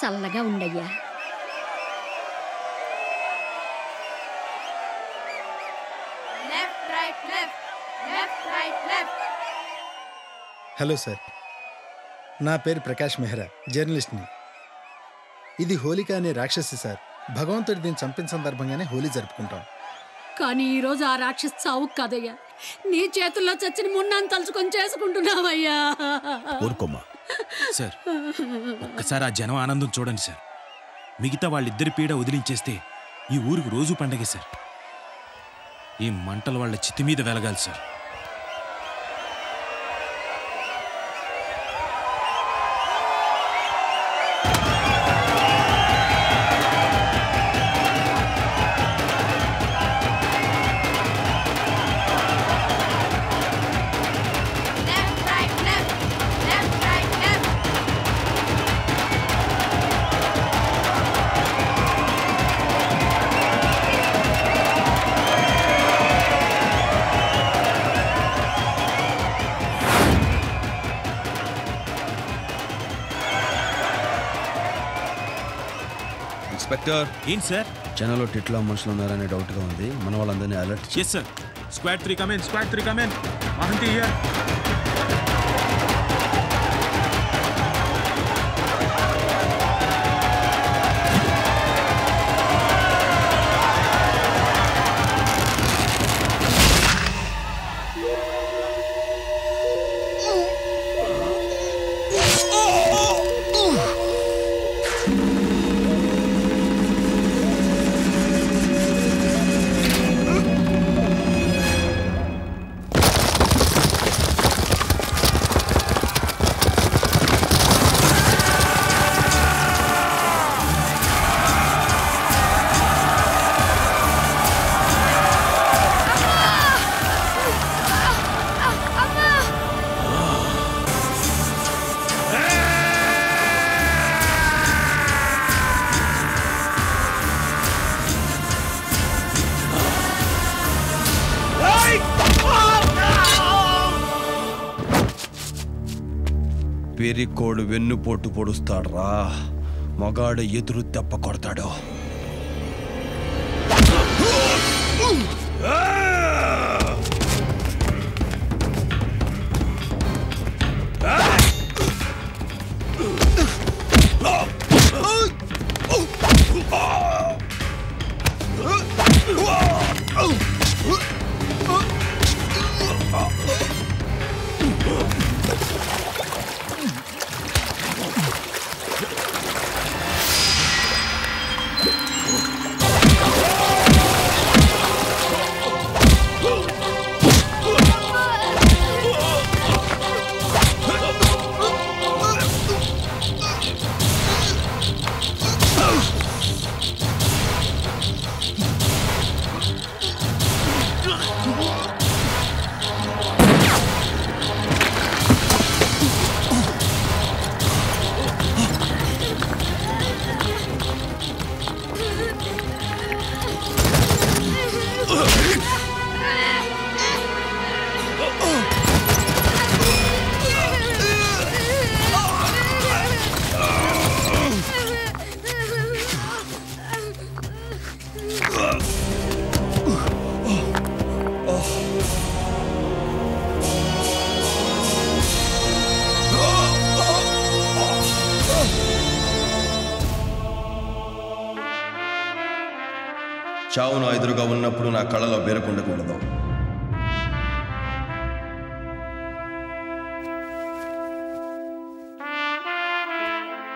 చల్లగా ఉండయ్యా. Hello sir, నా పేరు ప్రకాష్ మెహ్రా, జర్నలిస్ట్ని. ఇది హోలిక అనే రాక్షసి సార్. భగవంతుడి దీన్ని చంపిన సందర్భంగానే హోలీ జరుపుకుంటాం. కానీ ఈరోజు ఆ రాక్షసి చావు కాదయ్యా, నీ చేతుల్లో చచ్చిన మున్నాను తలుచుకొని చేసుకుంటున్నావయ్యా. ఊరుకోమ్మా సార్, ఒక్కసారి ఆ జనం ఆనందం చూడండి సార్. మిగతా వాళ్ళిద్దరి పీడ వదిలించేస్తే ఈ ఊరికి రోజు పండగే సార్. ఈ మంటలు వాళ్ళ చితి మీద వెలగాలి సార్. ఇన్స్పెక్టర్, ఏంటి సార్? జనంలో టిట్లో మనుషులు ఉన్నారనే డౌట్గా ఉంది. మన వాళ్ళందరినీ alert yes sir. Squad 3 come in, squad 3 come in. Mahanti here. పెరికోడు వెన్నుపోటు పొడుస్తాడ్రా, మగాడు ఎదురు దెబ్బ కొడతాడు. చావు నా ఎదురుగా ఉన్నప్పుడు నా కళ్ళలో బెరకుండకూడదు.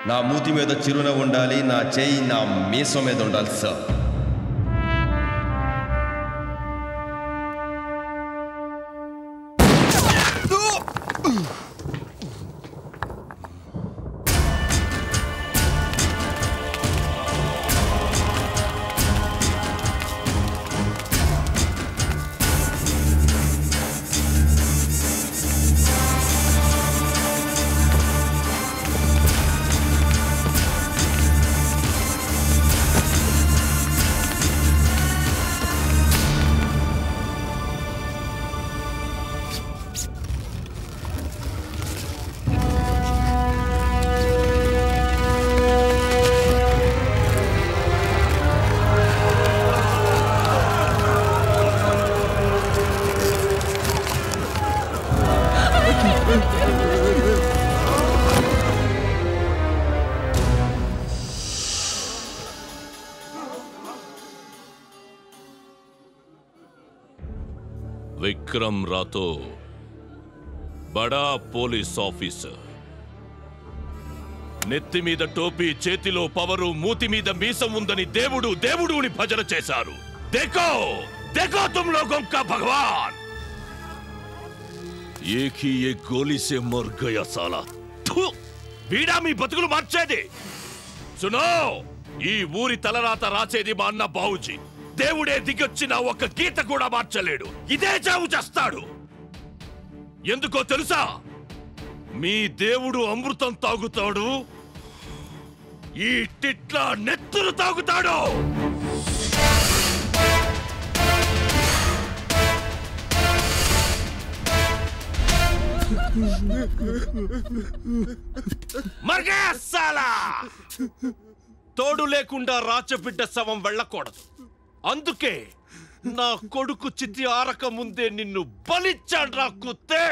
నా మూతి మీద చిరునవ్వు ఉండాలి, నా చేయి నా మీసం మీద ఉండాలి సార్. విక్రమ్ రాతో బడా పోలీస్ ఆఫీసర్. నెత్తి మీద టోపీ, చేతిలో పవరు, మూతి మీద మీసం ఉందని దేవుడు దేవుడుని భజన చేశారు. దేఖో देखो तुम लोगों का भगवान एक ही एक गोली से मर गया साला. వీడా మీ బతుకులు మార్చేది. సునో, ఈ ఊరి తలరాత రాసేది మా అన్న బావుజీ. దేవుడే దిగొచ్చిన ఒక గీత కూడా మార్చలేడు. ఇదే చావు చేస్తాడు. ఎందుకో తెలుసా? మీ దేవుడు అమృతం తాగుతాడు, ఈ టిట్ల నెత్తురు తాగుతాడు. తోడు లేకుండా రాచబిడ్డ శవం వెళ్ళకూడదు. అందుకే నా కొడుకు చితి ఆరక ముందే నిన్ను బలిచ్చాడ్రా కుత్తే.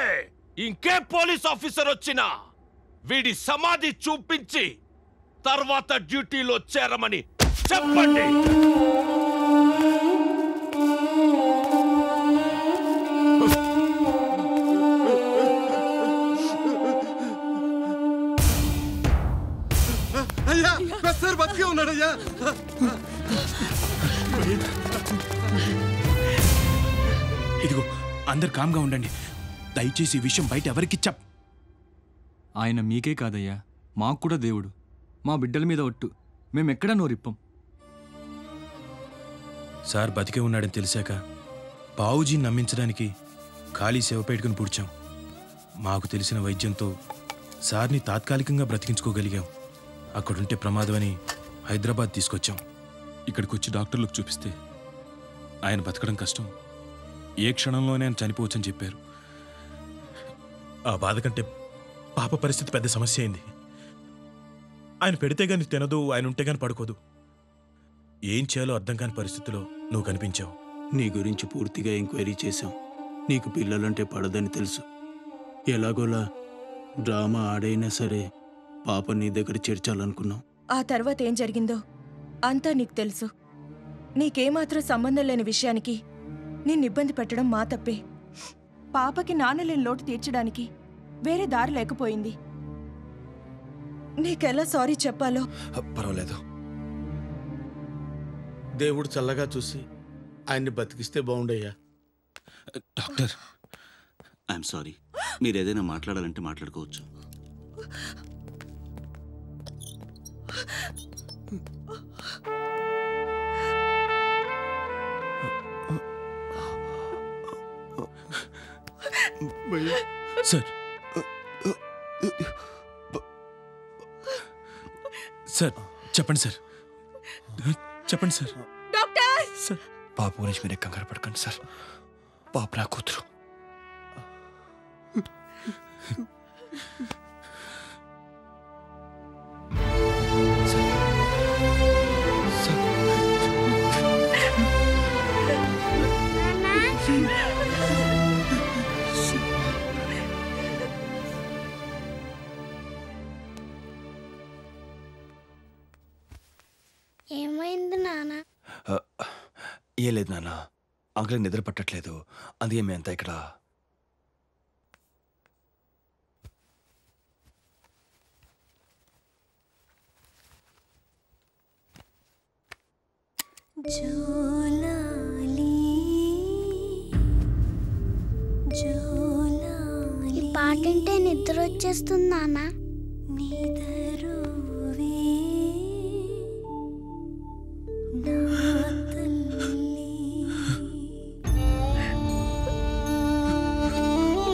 ఇంకే పోలీస్ ఆఫీసర్ వచ్చినా వీడి సమాధి చూపించి తర్వాత డ్యూటీలో చేరమని చెప్పండి. ఇదిగో, అందరు కామ్గా ఉండండి. దయచేసి ఈ విషయం బయట ఎవరికి ఆయన మీకే కాదయ్యా, మాకు కూడా దేవుడు. మా బిడ్డల మీద ఒట్టు, మేమెక్కడా నోరిప్పం. సార్ బతికే ఉన్నాడని తెలిసాక బావుజీని నమ్మించడానికి ఖాళీ శవపేటకుని పుడిచాం. మాకు తెలిసిన వైద్యంతో సార్ని తాత్కాలికంగా బ్రతికించుకోగలిగాం. అక్కడుంటే ప్రమాదమని హైదరాబాద్ తీసుకొచ్చాం. ఇక్కడికి వచ్చి డాక్టర్లకు చూపిస్తే ఆయన బతకడం కష్టం, ఏ క్షణంలోనే ఆయన చనిపోవచ్చని చెప్పారు. ఆ బాధ కంటే పాప పరిస్థితి పెద్ద సమస్య అయింది. ఆయన పెడితే గాని తినదు, ఆయన ఉంటే గాని పడుకోదు. ఏం చేయాలో అర్థం కాని పరిస్థితిలో నువ్వు కనిపించావు. నీ గురించి పూర్తిగా ఎంక్వైరీ చేశాం. నీకు పిల్లలంటే పడదని తెలుసు. ఎలాగోలా డ్రామా ఆడైనా సరే పాప నీ దగ్గర చేర్చాలనుకున్నాం. ఆ తర్వాత ఏం జరిగిందో అంతా నీకు తెలుసు. నీకేమాత్రం సంబంధం లేని విషయానికి నిన్ను ఇబ్బంది పెట్టడం మా తప్పే. పాపకి నాన్నలేని లోటు తీర్చడానికి వేరే దారి లేకపోయింది. నీకెలా సారీ చెప్పాలో. పర్వాలేదు, దేవుడు చల్లగా చూసి ఆయన్ని బతికిస్తే బాగుండయ్యా. Doctor, I'm sorry. మీరు ఏదైనా మాట్లాడాలంటే మాట్లాడుకోవచ్చు. సార్ సార్ చెప్పండి సార్, చెప్పండి సార్. డాక్టర్, సార్ పాప గురించి మీరు కంగారు పడకండి సార్. పాప నా కూతురు. ఏమైంది నాన్న? ఏం లేదు నాన్న, అంకుల్ నిద్ర పట్టట్లేదు, అందుకే మేమంతా ఇక్కడ. ఈ పాట అంటే నిద్ర వచ్చేస్తుంది నాన్న.